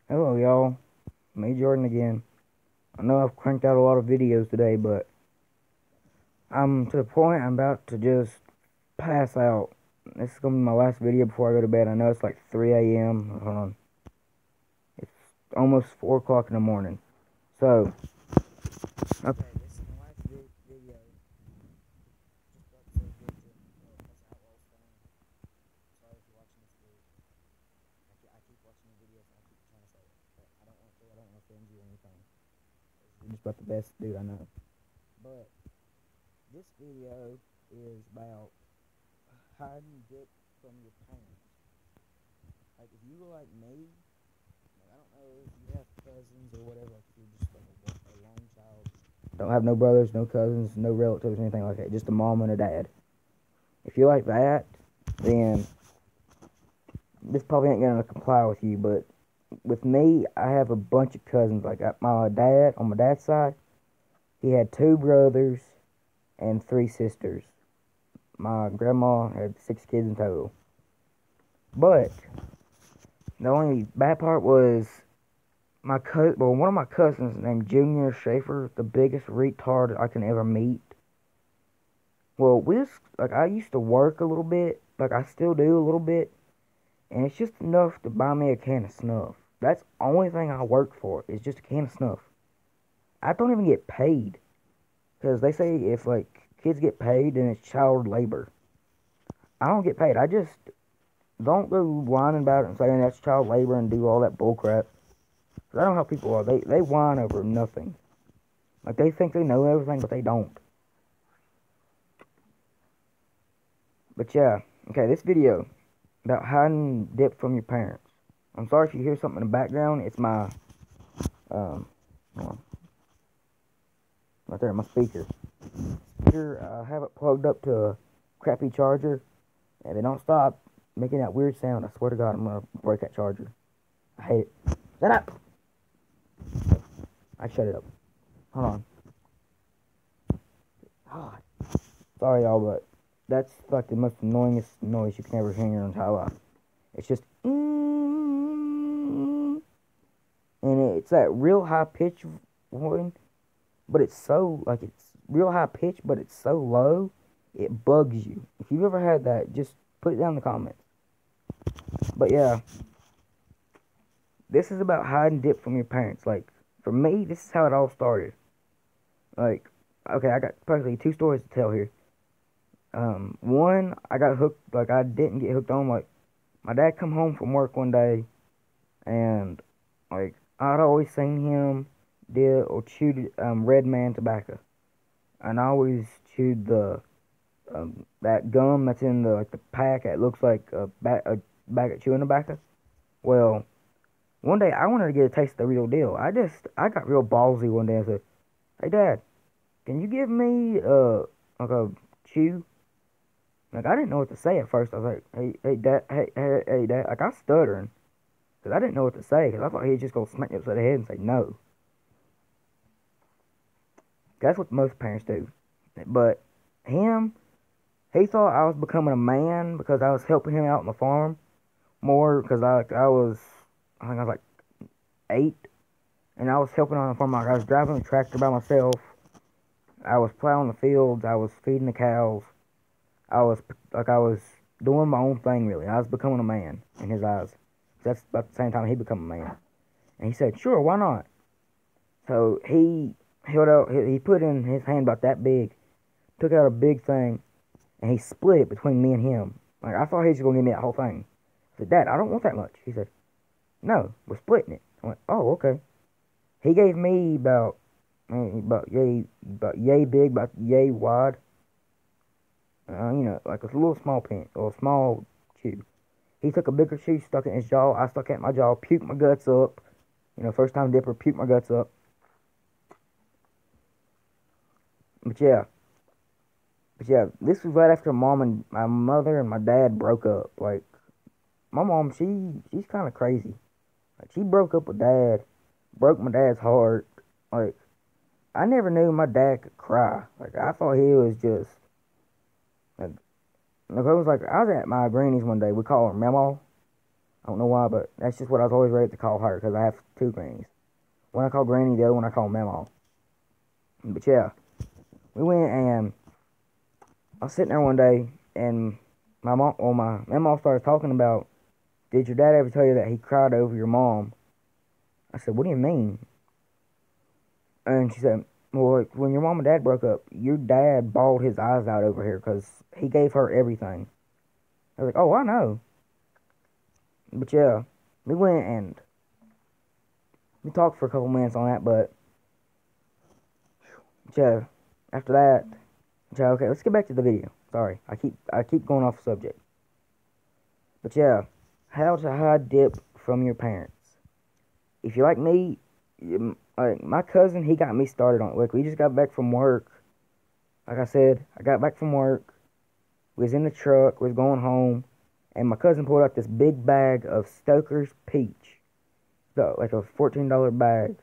Hello, y'all. Me, Jordan again. I know I've cranked out a lot of videos today, but I'm to the point I'm about to just pass out. This is gonna be my last video before I go to bed. I know it's like 3 a.m. Hold on. It's almost 4 o'clock in the morning. So, okay, this is my last video. Just about to say good to that's Outlaw Stone. Sorry if you're watching this video. I keep watching the videos and I keep trying to say it, but I don't want to offend you or anything. You're just about the best dude I know. But this video is about hiding dick from your parents. Like, if you were like me, like, I don't know if you have cousins or whatever, like, if you're just like a lone child, don't have no brothers, no cousins, no relatives, anything like that, just a mom and a dad. If you're like that, then this probably ain't gonna comply with you, but with me, I have a bunch of cousins. Like, my dad, on my dad's side, he had two brothers and three sisters. My grandma had 6 kids in total. But the only bad part was one of my cousins named Junior Schaefer, the biggest retard I can ever meet. Well, I used to work a little bit, like I still do a little bit, and it's just enough to buy me a can of snuff. That's the only thing I work for, is just a can of snuff. I don't even get paid, because they say if like kids get paid, then it's child labor. I don't get paid. I just don't go whining about it and saying that's child labor and do all that bullcrap. Cause I know how people are. They whine over nothing. Like, they think they know everything, but they don't. But yeah, okay, this video about hiding dip from your parents. I'm sorry if you hear something in the background. It's my hold on, right there, my speaker. Here, I have it plugged up to a crappy charger, and they don't stop making that weird sound. I swear to God, I'm gonna break that charger. I hate it. Shut up! I shut it up. Hold on. God. Sorry, y'all, but that's like the most annoyingest noise you can ever hear in your entire life. It's just, and it's that real high pitch one, but it's so, like, it's real high pitch, but it's so low, it bugs you. If you've ever had that, just put it down in the comments. But yeah, this is about hiding dip from your parents. Like, for me, this is how it all started. Like, okay, I got practically 2 stories to tell here. One, I got hooked, like, I didn't get hooked on, like, my dad come home from work one day, and, like, I'd always seen him did or chewed Red Man tobacco, and I always chewed the that gum that's in the, like, the pack that looks like a bag of chewing tobacco. Well, one day I wanted to get a taste of the real deal. I got real ballsy one day and said, "Hey, Dad, can you give me like a chew?" Like, I didn't know what to say at first. I was like, "Hey, Dad, hey, Dad." Like, I was stuttering because I didn't know what to say, because I thought he'd just go smack me upside the head and say no. That's what most parents do. But him, he thought I was becoming a man because I was helping him out on the farm more, because I think I was like 8, and I was helping on the farm. Like, I was driving the tractor by myself. I was plowing the fields. I was feeding the cows. I was doing my own thing, really. I was becoming a man in his eyes. That's about the same time he became a man. And he said, "Sure, why not?" So he held out. He put in his hand about that big, took out a big thing, and he split it between me and him. Like, I thought he was gonna give me that whole thing. I said, "Dad, I don't want that much." He said, "No, we're splitting it." I went, "Oh, okay." He gave me about yay big, about yay wide. Like a little small pin or a small chew. He took a bigger chew, stuck it in his jaw. I stuck it in my jaw, puked my guts up. First time dipper, puked my guts up. But yeah, this was right after my mother and my dad broke up. Like, my mom, she's kind of crazy. Like, she broke up with dad, broke my dad's heart. Like, I never knew my dad could cry. Like, I thought he was just like, I was at my granny's one day. We call her Mama. I don't know why, but that's just what I was always ready to call her, because I have two grannies. One I call Granny, the other one I call Mama. But yeah, we went and I was sitting there one day, and my mom, well, my mom started talking about, did your dad ever tell you that he cried over your mom? I said, what do you mean? And she said, well, like, when your mom and dad broke up, your dad bawled his eyes out over here because he gave her everything. I was like, oh, I know. But yeah, we went and we talked for a couple minutes on that, but yeah, after that, yeah, okay, let's get back to the video. Sorry, I keep going off subject. But yeah, how to hide dip from your parents. If you're like me, like my cousin, he got me started on it. Like, we just got back from work. Like I said, I got back from work. We was in the truck. We was going home, and my cousin pulled out this big bag of Stoker's Peach. So, like a $14 bag.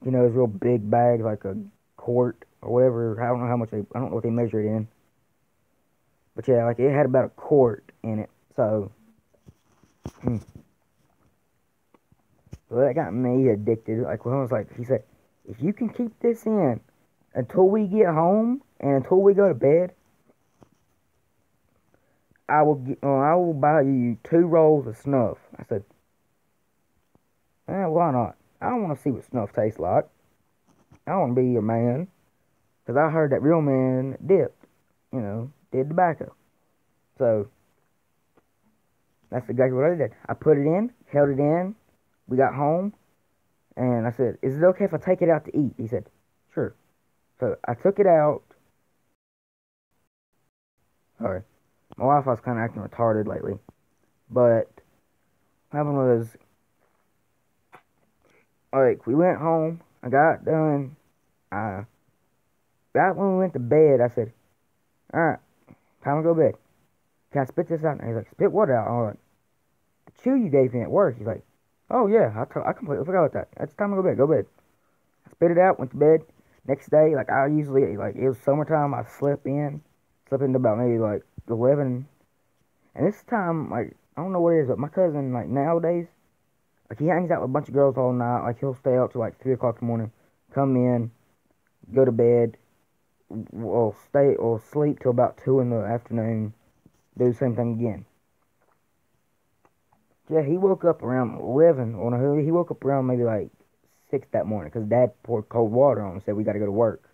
You know, those real big bags, like a quart or whatever. I don't know how much I don't know what they measure it in. But yeah, like it had about a quart in it. So, so that got me addicted. Like, when I was like, he said, if you can keep this in until we get home and until we go to bed, I will buy you 2 rolls of snuff. I said, why not? I don't want to see what snuff tastes like. I want to be your man. Because I heard that real men dipped, did tobacco. So, that's exactly what I did. I put it in, held it in. We got home, and I said, is it okay if I take it out to eat? He said, sure. So, I took it out. Sorry. My Wi-Fi's kind of acting retarded lately. But, what happened was, like, we went home. I got done. Right when we went to bed, I said, alright, time to go to bed. Can I spit this out? And he's like, spit what out? I'm like, the chew you gave me at work. He's like, oh yeah, I completely forgot about that. It's time to go to bed. Go to bed. I spit it out, went to bed. Next day, like, I usually, like, it was summertime, I slept into about maybe like 11. And this time, like, I don't know what it is, but my cousin, like, nowadays, like, he hangs out with a bunch of girls all night. Like, he'll stay out till like 3 o'clock in the morning, come in, go to bed, or stay or sleep till about 2 in the afternoon, do the same thing again. Yeah, he woke up around 11, or no, he woke up around maybe like 6 that morning, because Dad poured cold water on him and said, we got to go to work.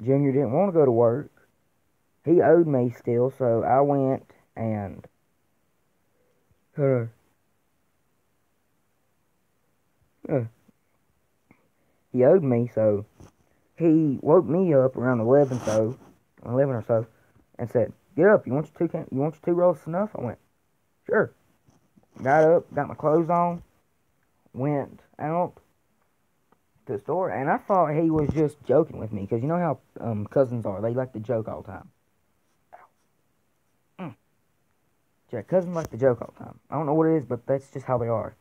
Junior didn't want to go to work. He owed me still, so I went and, he owed me, so he woke me up around 11 or so, and said, get up, you want your 2 rolls of snuff? I went, sure. Got up, got my clothes on, went out to the store, and I thought he was just joking with me, because you know how cousins are, they like to joke all the time. Yeah, cousins like to joke all the time. I don't know what it is, but that's just how they are.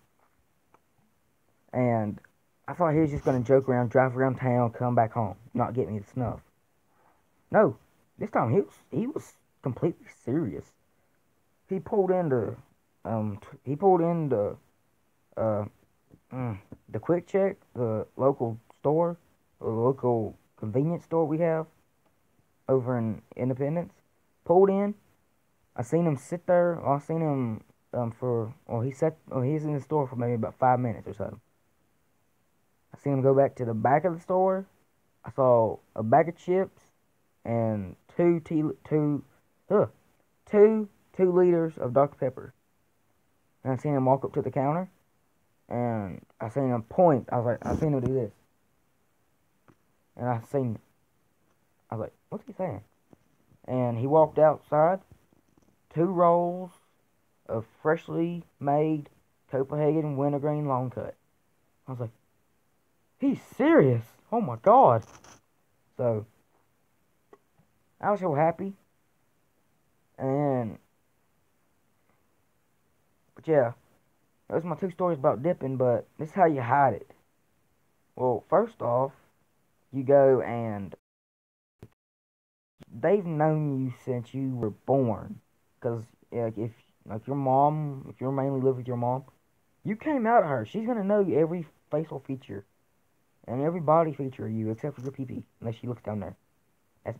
And I thought he was just going to joke around, drive around town, come back home, not get me the snuff. No, this time he was completely serious. He pulled into uh the Quick Check, the local store, the local convenience store we have over in Independence. Pulled in. I seen him sit there. I seen him he's in the store for maybe about 5 minutes or so. I seen him go back to the back of the store. I saw a bag of chips and 2 liters of Dr. Pepper. And I seen him walk up to the counter, and I seen him point. I seen him do this. And I was like, what's he saying? And he walked outside, 2 rolls of freshly made Copenhagen wintergreen long cut. I was like, he's serious. Oh my God. So, I was so happy. But yeah, those are my 2 stories about dipping, but this is how you hide it. Well, first off, you go and they've known you since you were born. Because if Like your mom, if you mainly live with your mom, you came out of her. She's gonna know every facial feature and every body feature of you except for your pee-pee, unless she looks down there.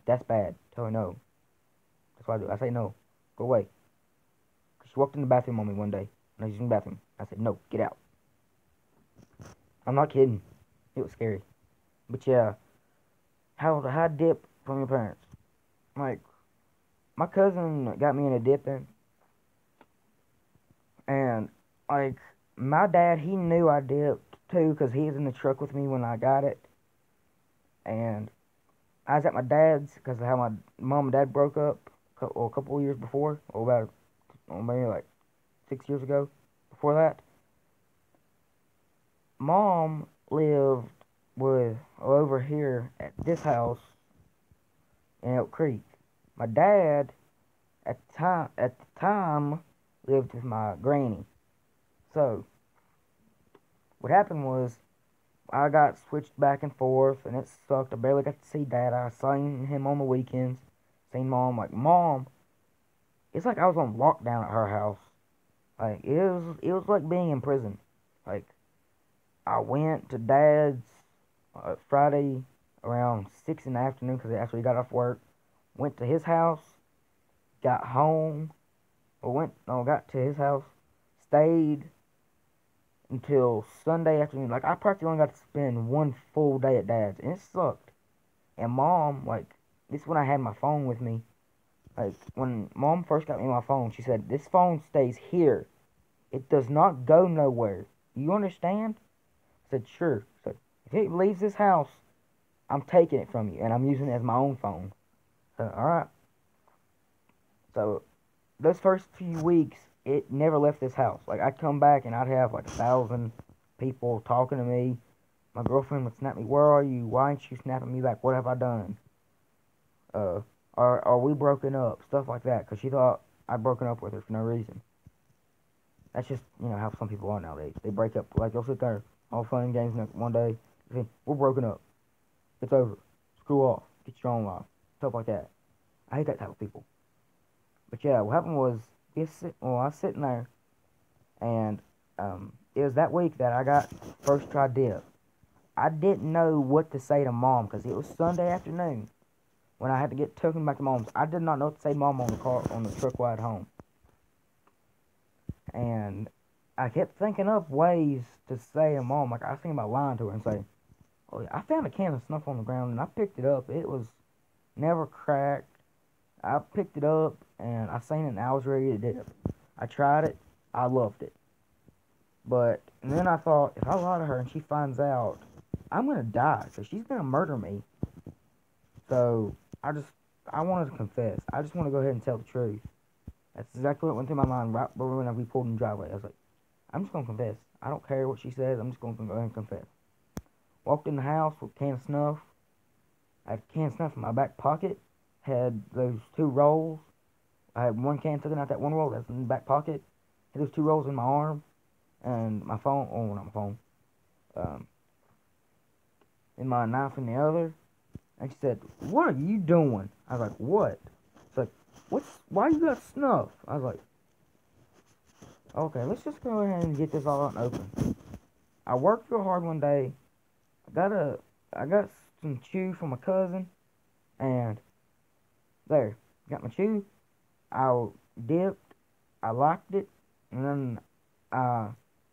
That's bad. Tell her no. That's what I do. I say no. Go away. 'Cause she walked in the bathroom on me one day. And she's in the bathroom. I said, no, get out. I'm not kidding. It was scary. But yeah, how to hide dip from your parents. Like, my cousin got me into dipping. And, like, my dad, he knew I dipped too because he was in the truck with me when I got it. And I was at my dad's because of how my mom and dad broke up a couple of years before. Or about, maybe like 6 years ago. Before that. Mom lived with over here at this house in Elk Creek. My dad at the time lived with my granny. So what happened was I got switched back and forth and it sucked. I barely got to see dad. I seen him on the weekends. Seen mom. Like mom, it's like I was on lockdown at her house. Like it was like being in prison. Like I went to dad's Friday around 6 in the afternoon because after he got off work. Went to his house, got home, got to his house, stayed until Sunday afternoon. Like I practically only got to spend one full day at dad's, and it sucked. And mom, like this is when I had my phone with me. Like when mom first got me my phone, she said, "This phone stays here. It does not go nowhere. You understand?" I said, "Sure." So if it leaves this house, I'm taking it from you, and I'm using it as my own phone. So, all right. So those first few weeks, it never left this house. Like I'd come back and I'd have like 1,000 people talking to me. My girlfriend would snap me, "Where are you? Why aren't you snapping me back? What have I done? Are we broken up?" Stuff like that, because she thought I'd broken up with her for no reason. That's just how some people are nowadays. They break up, like they'll sit there, all fun and games, and one day, say, "We're broken up. It's over. Screw off. Get your own life." Stuff like that. I hate that type of people. But yeah, what happened was, I was sitting there, and it was that week that I got first try dip. I didn't know what to say to mom because it was Sunday afternoon when I had to get taken back to mom's. I did not know what to say to mom on the truck ride home, and I kept thinking of ways to say to mom. Like I was thinking about lying to her and saying, "Oh yeah, I found a can of snuff on the ground and I picked it up. It was never cracked. I picked it up and I seen it and I was ready to dip. I tried it. I loved it. But and then I thought, if I lie to her and she finds out, I'm gonna die. So she's gonna murder me. So I wanted to confess. I just want to go ahead and tell the truth. That's exactly what went through my mind right when we pulled in the driveway. I was like, I'm just gonna confess. I don't care what she says. I'm just gonna go ahead and confess. Walked in the house with a can of snuff. I had a can of snuff in my back pocket. Had those 2 rolls. I had one can taken out that one roll that's in the back pocket. Had those 2 rolls in my arm. And my phone, oh, not my phone. And my knife in the other. And she said, "What are you doing?" I was like, "What?" It's like, why you got snuff? I was like, okay, let's just go ahead and get this all out and open. I worked real hard one day. I got some chew from my cousin. And there, got my chew. I dipped. I locked it. And then I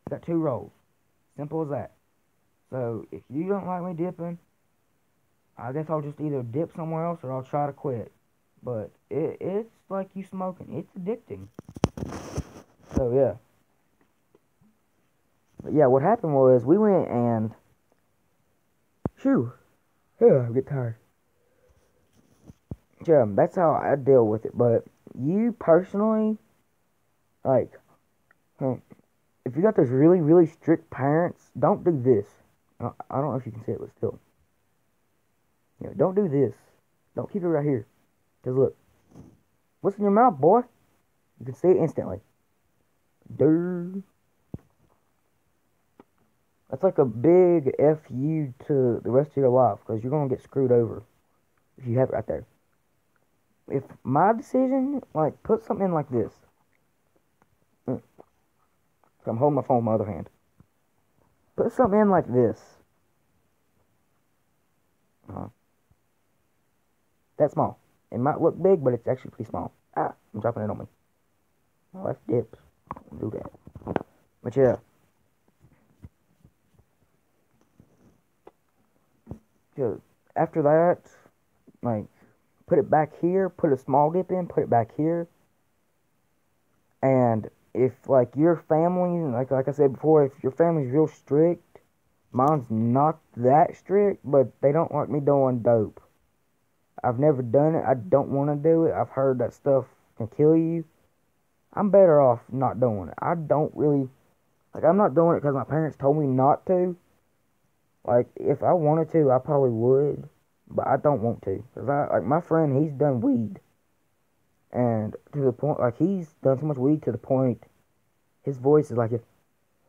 got 2 rolls. Simple as that. So if you don't like me dipping, I guess I'll just either dip somewhere else or I'll try to quit. But it's like you smoking. It's addicting. So yeah. But yeah, what happened was we went and yeah, I get tired. Yeah, that's how I deal with it. But you personally, like, if you got those really, really strict parents, don't do this. I don't know if you can see it, but still. Don't do this. Don't keep it right here. Because look, what's in your mouth, boy? You can see it instantly. Dude. That's like a big FU to the rest of your life. Because you're going to get screwed over. If you have it right there. If my decision, like, put something in like this. I'm holding my phone with my other hand. Put something in like this. That small. It might look big, but it's actually pretty small. Ah, I'm dropping it on me. Oh, that's dips. Don't do that. But yeah. So after that, like, put it back here, put a small dip in, put it back here. And if, like, your family, like I said before, if your family's real strict, mine's not that strict, but they don't like me doing dope. I've never done it. I don't want to do it. I've heard that stuff can kill you. I'm better off not doing it. I don't really, like, I'm not doing it because my parents told me not to. Like, if I wanted to, I probably would, but I don't want to. Cause like, my friend, he's done weed, and to the point, like, he's done so much weed to the point, his voice is like, hey,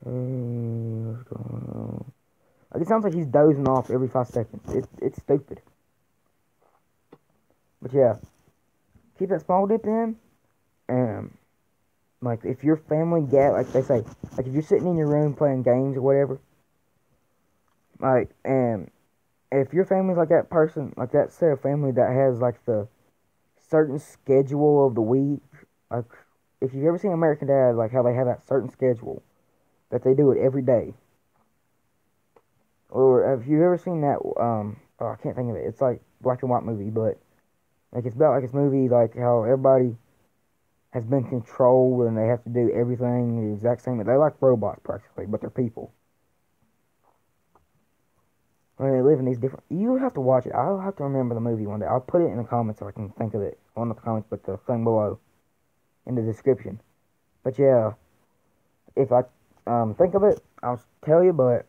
what's going on? Like, it sounds like he's dozing off every 5 seconds. It's stupid. But yeah, keep that small dip in, and, like, if your family like they say, like, if you're sitting in your room playing games or whatever, like, and if your family's like that person, like that set of family that has, like, the certain schedule of the week, like, if you've ever seen American Dad, like, how they have that certain schedule, that they do it every day, or have you ever seen that, oh, I can't think of it, it's like black and white movie, but, like, it's about, like, this movie, like, how everybody has been controlled, and they have to do everything the exact same, they're like robots, practically, but they're people. When they live in these different, you have to watch it. I'll have to remember the movie one day. I'll put it in the comments so I can think of it. Well, not the comments, but the thing below in the description. But yeah, if I think of it, I'll tell you. But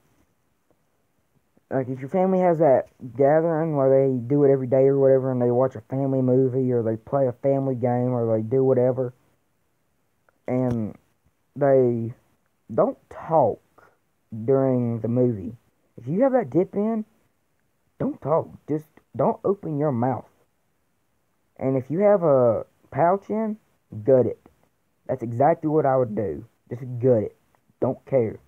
like, if your family has that gathering where they do it every day or whatever, and they watch a family movie or they play a family game or they do whatever, and they don't talk during the movie. If you have that dip in, don't talk. Just don't open your mouth. And if you have a pouch in, gut it. That's exactly what I would do. Just gut it. Don't care.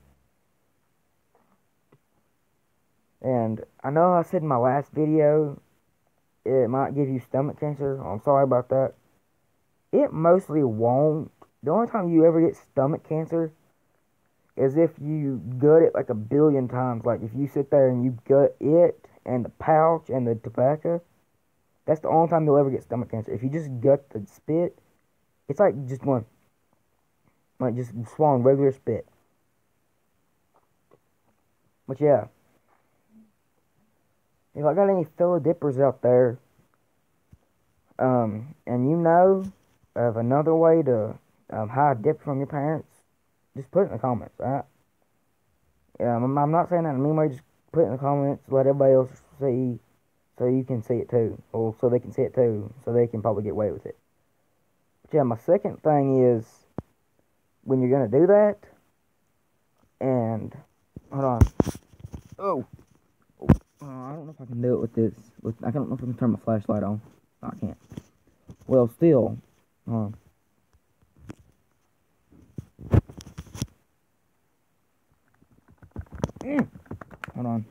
And I know I said in my last video, it might give you stomach cancer. I'm sorry about that. It mostly won't. The only time you ever get stomach cancer is if you gut it like a billion times. Like, if you sit there and you gut it and the pouch and the tobacco, that's the only time you'll ever get stomach cancer. If you just gut the spit, it's like just one, like just swallowing regular spit. But yeah, if I got any fellow dippers out there, and you know of another way to hide dip from your parents, just put it in the comments, right? Yeah, I'm not saying that in a mean way. Just put it in the comments. Let everybody else see, so you can see it too, or so they can see it too, so they can probably get away with it. But yeah, my second thing is when you're gonna do that, and hold on. Oh, I don't know if I can do it with this. I don't know if I can turn my flashlight on. No, I can't. Well, still, hold on.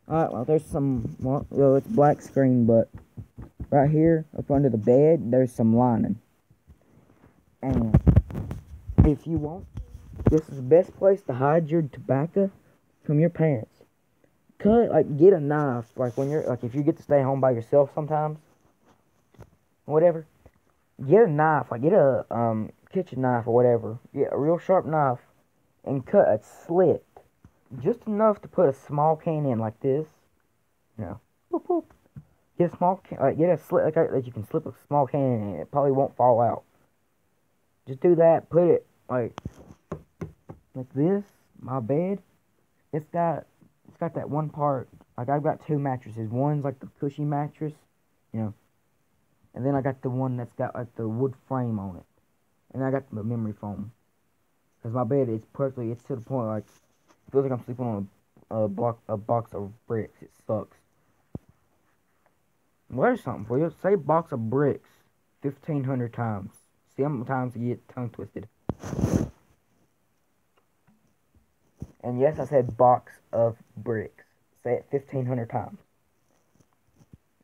Alright, well, there's some, well, it's black screen, but right here, up under the bed, there's some lining. And if you want, this is the best place to hide your tobacco from your parents. Cut, like, get a knife, like, when you're, like, if you get to stay home by yourself sometimes, whatever, get a knife, like, get a, kitchen knife or whatever, get a real sharp knife, and cut a slit, just enough to put a small can in, like this, you know, boop, boop. Get a small can, like, get a slit, like, that you can slip a small can in, and it probably won't fall out. Just do that, put it, like this, my bed, it's got that one part, like, I've got 2 mattresses, one's like the cushy mattress, you know, and then I got the one that's got, like, the wood frame on it, and I got the memory foam, because my bed is perfectly, it's to the point, like, it feels like I'm sleeping on a box of bricks. It sucks. Well, there's something for you. Say box of bricks 1,500 times. See how many times you get tongue twisted. And yes, I said box of bricks. Say it 1,500 times.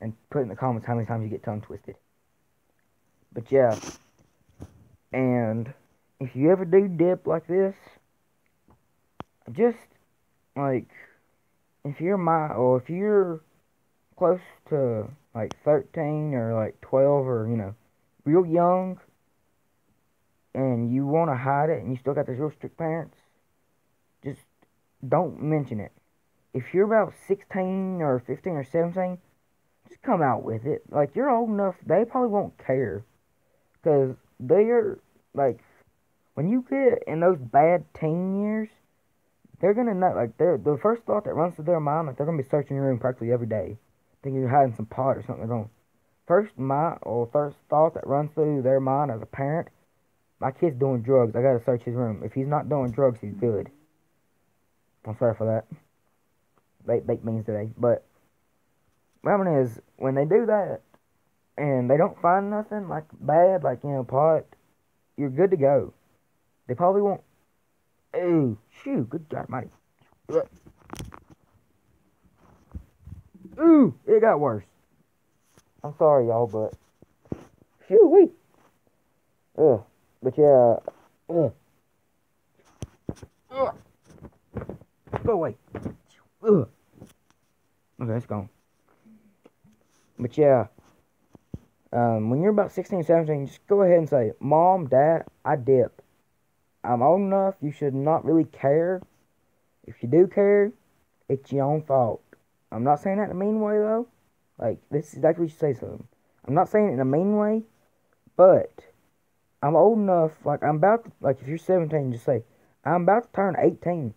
And put in the comments how many times you get tongue twisted. But yeah. And if you ever do dip like this, just like if you're close to like 13 or like 12 or real young, and you want to hide it and you still got those real strict parents, just don't mention it. If you're about 16 or 15 or 17, just come out with it. Like, you're old enough, they probably won't care. Because they're, like, when you get in those bad teen years, they're going to know, like, the first thought that runs through their mind, like, they're going to be searching your room practically every day, thinking you're hiding some pot or something wrong. First thought that runs through their mind as a parent, my kid's doing drugs, I gotta search his room. If he's not doing drugs, he's good. I'm sorry for that. Baked beans today. But what happened is, when they do that, and they don't find nothing, like, bad, like, pot, you're good to go. They probably won't. Ooh, shoot, good God, Mike. Ooh, it got worse. I'm sorry, y'all, but shoot, wait. But yeah, go away. Okay, it's gone. But yeah, when you're about 16, 17, just go ahead and say, Mom, Dad, I dip. I'm old enough, you should not really care. If you do care, it's your own fault. I'm not saying that in a mean way, though. Like, this is exactly what you say something. I'm not saying it in a mean way, but I'm old enough, like, I'm about to, like, if you're 17, just say, I'm about to turn 18.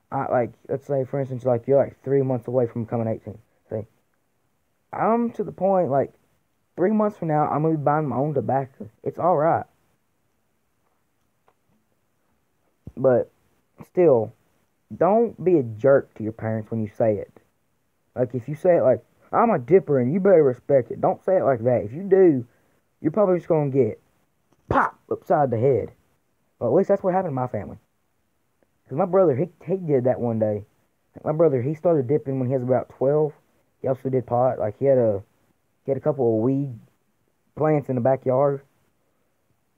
Like, let's say, for instance, like, you're, like, 3 months away from becoming 18. Say, I'm to the point, like, 3 months from now, I'm going to be buying my own tobacco. It's alright. But, still, don't be a jerk to your parents when you say it. Like, if you say it like, I'm a dipper and you better respect it. Don't say it like that. If you do, you're probably just going to get pop upside the head. Well, at least that's what happened to my family. Because my brother, he did that one day. My brother, he started dipping when he was about 12. He also did pot. Like, he had a couple of weed plants in the backyard.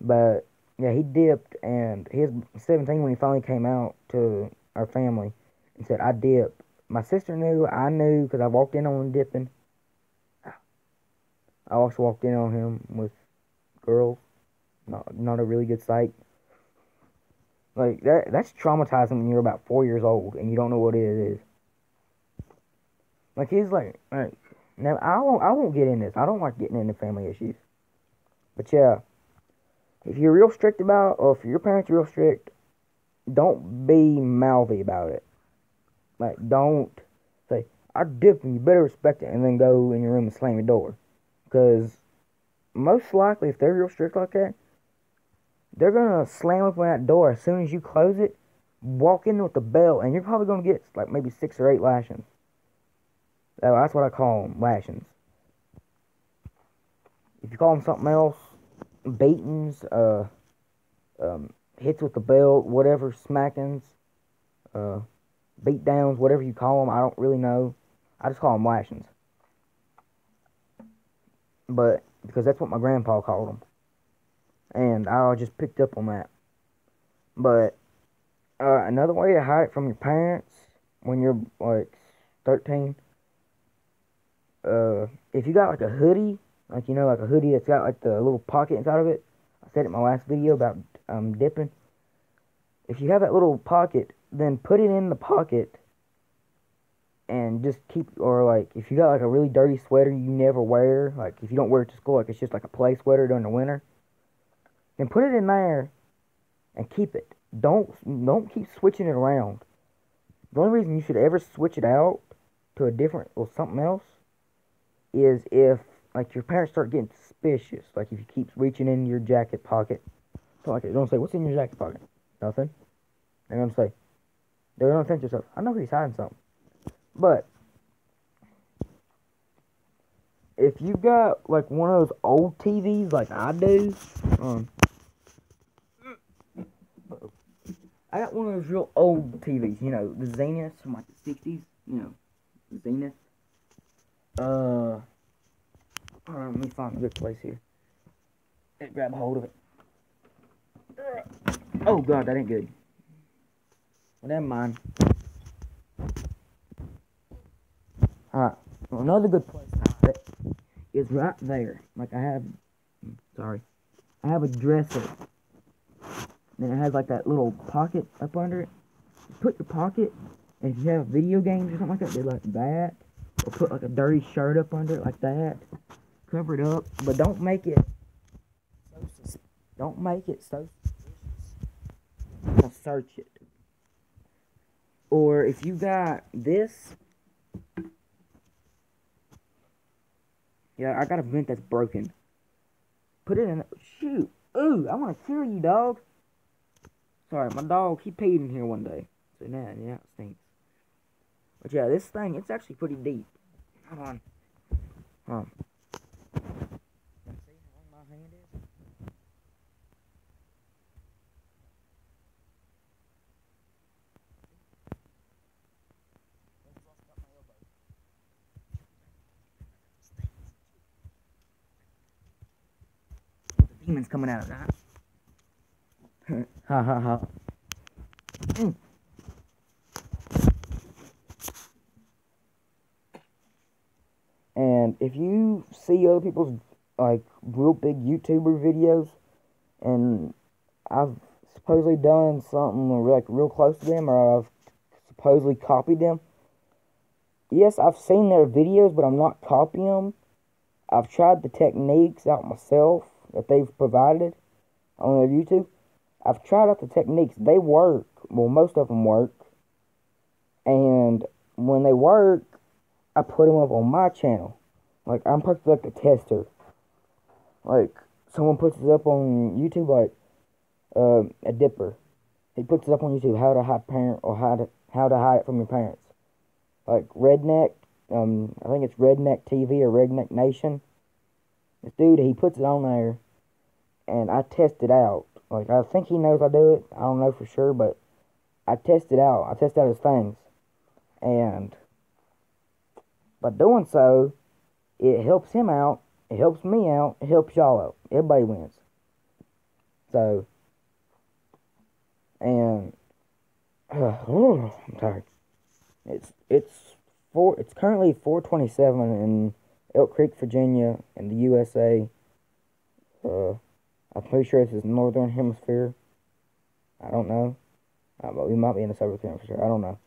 But, yeah, he dipped, and he was 17 when he finally came out to our family and said, I dip. My sister knew, I knew, because I walked in on him dipping. I also walked in on him with girls. Not a really good sight. Like, that's traumatizing when you're about 4 years old and you don't know what it is. Like, he's like, now, I won't get in this. I don't like getting into family issues. But yeah, if you're real strict about, or if your parents are real strict, don't be mouthy about it. Like, don't say, I dip and you better respect it, and then go in your room and slam your door. Because most likely, if they're real strict like that, they're going to slam open that door as soon as you close it, walk in with the bell, and you're probably going to get, like, maybe 6 or 8 lashings. That's what I call them, lashings. If you call them something else, beatings, hits with the belt, whatever, smackings, beat downs, whatever you call them, I don't really know. I just call them lashings. But, because that's what my grandpa called them. And I just picked up on that. But, another way to hide it from your parents when you're, like, 13, if you got, like, a hoodie, like, like a hoodie that's got, like, the little pocket inside of it. I said it in my last video about, dipping. If you have that little pocket, then put it in the pocket and just keep, or, like, if you got, like, a really dirty sweater you never wear, like, if you don't wear it to school, like, it's just, like, a play sweater during the winter, then put it in there and keep it. Don't keep switching it around. The only reason you should ever switch it out to a different, or something else, is if, like, your parents start getting suspicious. Like, if you keep reaching in your jacket pocket. Like, they're gonna say, what's in your jacket pocket? Nothing. They're gonna think to yourself, I know he's hiding something. But, if you got, like, one of those old TVs like I do, I got one of those real old TVs, you know, the Zenith from like the 60s, you know, the Zenith. Alright, let me find a good place here. Let's grab a hold of it. Oh god, that ain't good. Well, never mind. Alright, well, another good place to hide it is right there. Like I have a dresser. Then it has like that little pocket up under it. You put your pocket, and if you have video games or something like that, do like that. Or put like a dirty shirt up under it like that. Cover it up, but don't make it so suspicious. Search it. Or if you got this, yeah, I got a vent that's broken. Put it in. Shoot. Ooh, I want to kill you, dog. Sorry, my dog, he peed in here one day. So now, yeah, it stinks. But yeah, this thing, it's actually pretty deep. Hold on. Can you see how long my hand is? The demon's coming out of that. Ha ha ha. And if you see other people's like real big YouTuber videos, and I've supposedly done something like real close to them, or I've supposedly copied them. Yes, I've seen their videos, but I'm not copying them. I've tried the techniques out myself that they've provided on their YouTube. I've tried out the techniques. They work. Well, most of them work. And when they work, I put them up on my channel. Like, I'm practically like a tester. Like, someone puts it up on YouTube, like, a dipper. He puts it up on YouTube, how to hide parent, or how to hide it from your parents. Like, Redneck, I think it's Redneck TV or Redneck Nation. This dude, he puts it on there, and I test it out. Like, I think he knows I do it. I don't know for sure, but I test it out. I test out his things. And by doing so, it helps him out, it helps me out, it helps y'all out. Everybody wins. So, and I'm tired. It's currently 4:27 in Elk Creek, Virginia, in the USA. I'm pretty sure this is Northern Hemisphere. I don't know. But we might be in the Southern Hemisphere for sure. I don't know.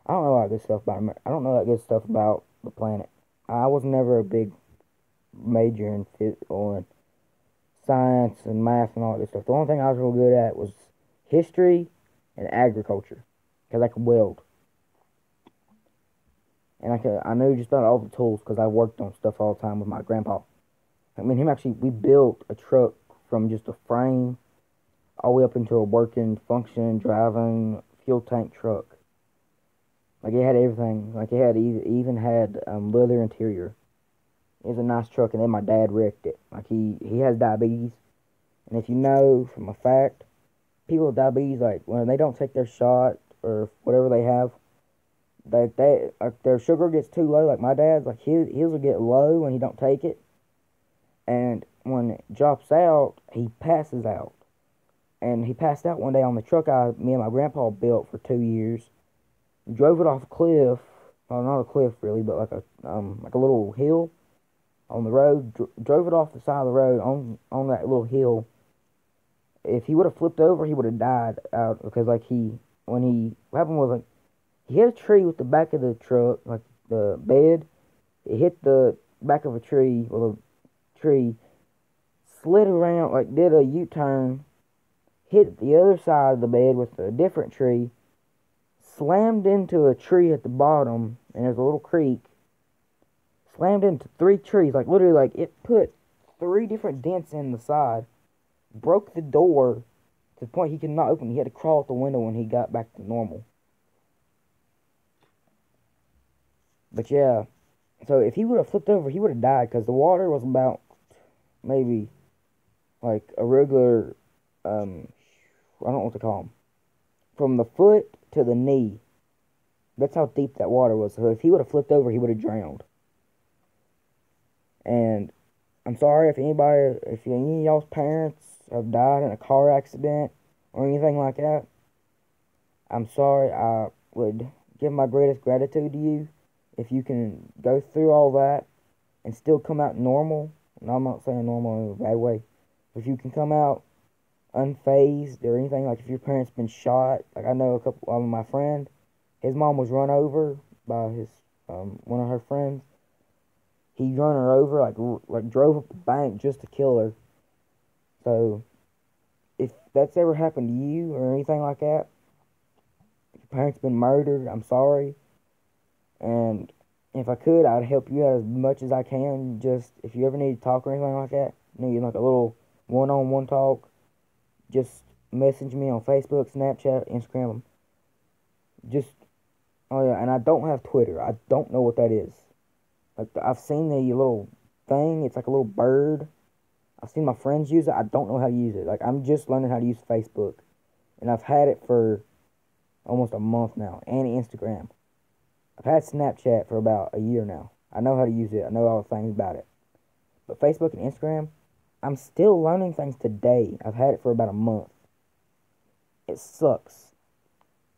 I don't know that good stuff about America. I don't know that good stuff about the planet. I was never a big major in physical and science and math and all that good stuff. The only thing I was real good at was history and agriculture, because I could weld. And I knew just about all the tools because I worked on stuff all the time with my grandpa. I mean, we built a truck from just a frame all the way up into a working, functioning, driving, fuel tank truck. Like, it had everything. Like, it even had leather interior. It was a nice truck, and then my dad wrecked it. Like, he has diabetes. And if you know from a fact, people with diabetes, like, when they don't take their shot or whatever they have, like their sugar gets too low. Like my dad's, like his will get low when he don't take it, and when it drops out, he passes out. And he passed out one day on the truck me and my grandpa built for 2 years. We drove it off a cliff. Well, not a cliff really, but like a little hill on the road. Drove it off the side of the road on that little hill. If he would have flipped over, he would have died out, because like what happened was, like, he hit a tree with the back of the truck, like the bed. It hit the back of a tree, or the tree, slid around, like did a U-turn, hit the other side of the bed with a different tree, slammed into a tree at the bottom, and there's a little creek, slammed into 3 trees, like literally, like it put 3 different dents in the side, broke the door to the point he could not open it. He had to crawl out the window when he got back to normal. But yeah, so if he would have flipped over, he would have died, because the water was about maybe like a regular, I don't know what to call them. from the foot to the knee. That's how deep that water was. So if he would have flipped over, he would have drowned. And I'm sorry if any of y'all's parents have died in a car accident or anything like that. I'm sorry. I would give my greatest gratitude to you if you can go through all that and still come out normal. And I'm not saying normal in a bad way. If you can come out unfazed or anything, like if your parents been shot, like I know a couple of my friend, his mom was run over by his one of her friends. He run her over, like drove up the bank just to kill her. So if that's ever happened to you or anything like that, if your parents been murdered, I'm sorry. And if I could, I'd help you out as much as I can. Just if you ever need to talk or anything like that, need like a little one-on-one talk, just message me on Facebook, Snapchat, Instagram. Just, oh yeah, and I don't have Twitter. I don't know what that is. Like, I've seen the little thing. It's like a little bird. I've seen my friends use it. I don't know how to use it. Like, I'm just learning how to use Facebook. And I've had it for almost a month now. And Instagram. I've had Snapchat for about a year now. I know how to use it. I know all the things about it. But Facebook and Instagram, I'm still learning things today. I've had it for about a month. It sucks.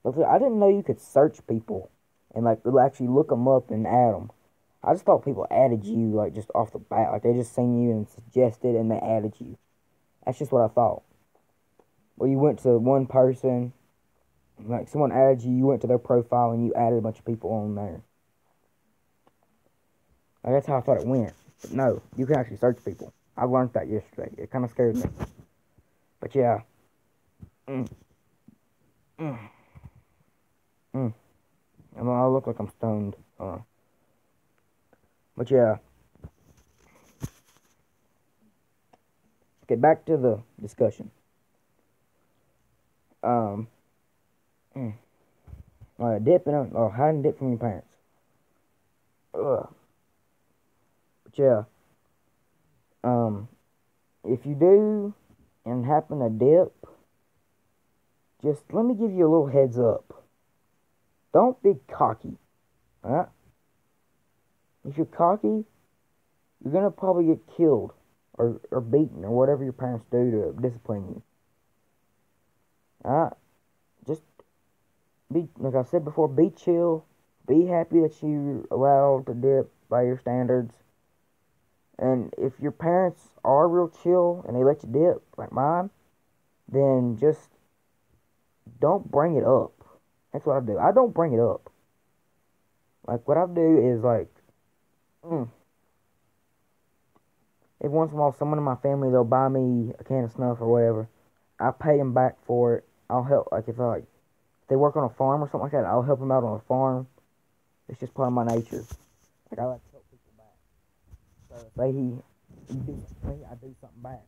Look, I didn't know you could search people and like actually look them up and add them. I just thought people added you like just off the bat, like they just seen you and suggested and they added you. That's just what I thought. Or you went to one person, like someone added you, you went to their profile and you added a bunch of people on there. Like that's how I thought it went. But no, you can actually search people. I learned that yesterday. It kind of scared me. But yeah. Mm. Mm. Mm. I look like I'm stoned. But yeah. Get back to the discussion. Dipping or hiding dip from your parents. Ugh. But yeah. If you do and happen to dip, just let me give you a little heads up. Don't be cocky. Alright? If you're cocky, you're gonna probably get killed or beaten or whatever your parents do to discipline you. Alright? Just be, like I said before, be chill. Be happy that you're allowed to dip by your standards. And if your parents are real chill and they let you dip, like mine, then just don't bring it up. That's what I do. I don't bring it up. Like, what I do is, like, if once in a while someone in my family, they'll buy me a can of snuff or whatever, I pay them back for it. I'll help, like, if they work on a farm or something like that, I'll help them out on a farm. It's just part of my nature. Like, I like to help people back. So, if you do something to me, I do something back.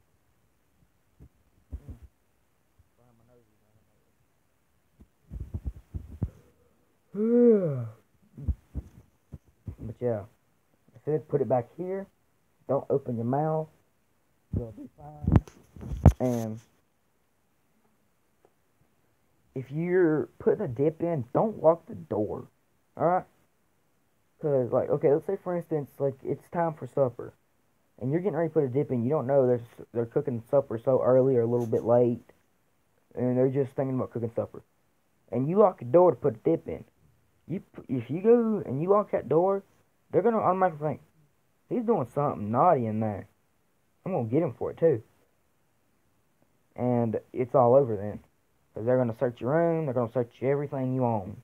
But yeah, I said put it back here. Don't open your mouth. You'll be fine. And if you're putting a dip in, don't lock the door. Alright? Because, like, okay, let's say for instance, like, it's time for supper. And you're getting ready to put a dip in. You don't know they're cooking supper so early or a little bit late. And they're just thinking about cooking supper. And you lock the door to put a dip in. If you go and you lock that door, they're going to automatically think, he's doing something naughty in there. I'm going to get him for it too. And it's all over then. Because they're going to search your room. They're going to search everything you own.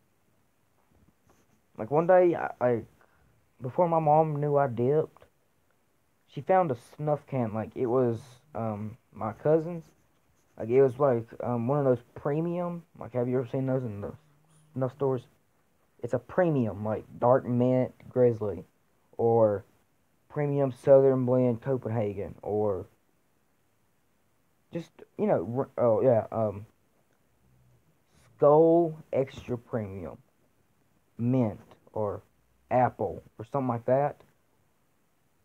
Like one day, before my mom knew I dipped, she found a snuff can. Like it was my cousin's. Like it was like one of those premium. Like have you ever seen those in the snuff stores? It's a premium, like dark mint grizzly, or premium southern blend Copenhagen, or just Skull extra premium mint or apple or something like that.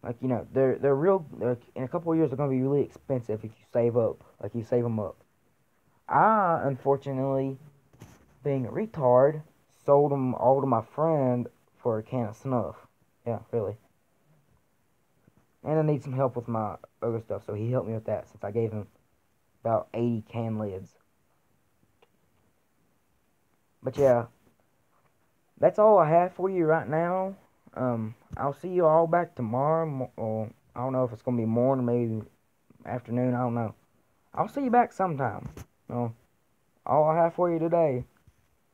Like they're real. Like, in a couple of years, they're gonna be really expensive if you save up. Like you save them up. I unfortunately being a retard, sold them all to my friend for a can of snuff. Yeah, really. And I need some help with my other stuff, so he helped me with that since I gave him about 80 can lids. But yeah, that's all I have for you right now. I'll see you all back tomorrow. Or I don't know if it's gonna be morning, maybe afternoon. I don't know. I'll see you back sometime. So, all I have for you today.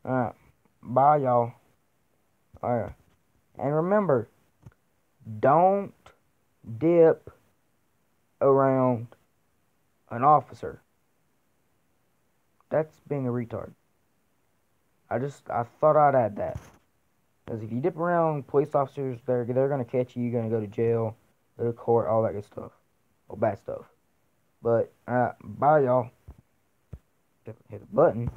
Alright, bye y'all. Alright, and remember, don't dip around an officer. That's being a retard. I thought I'd add that. Because if you dip around police officers, they're gonna catch you. You're gonna go to jail, go to court, all that good stuff, or bad stuff. But bye y'all. Hit the button.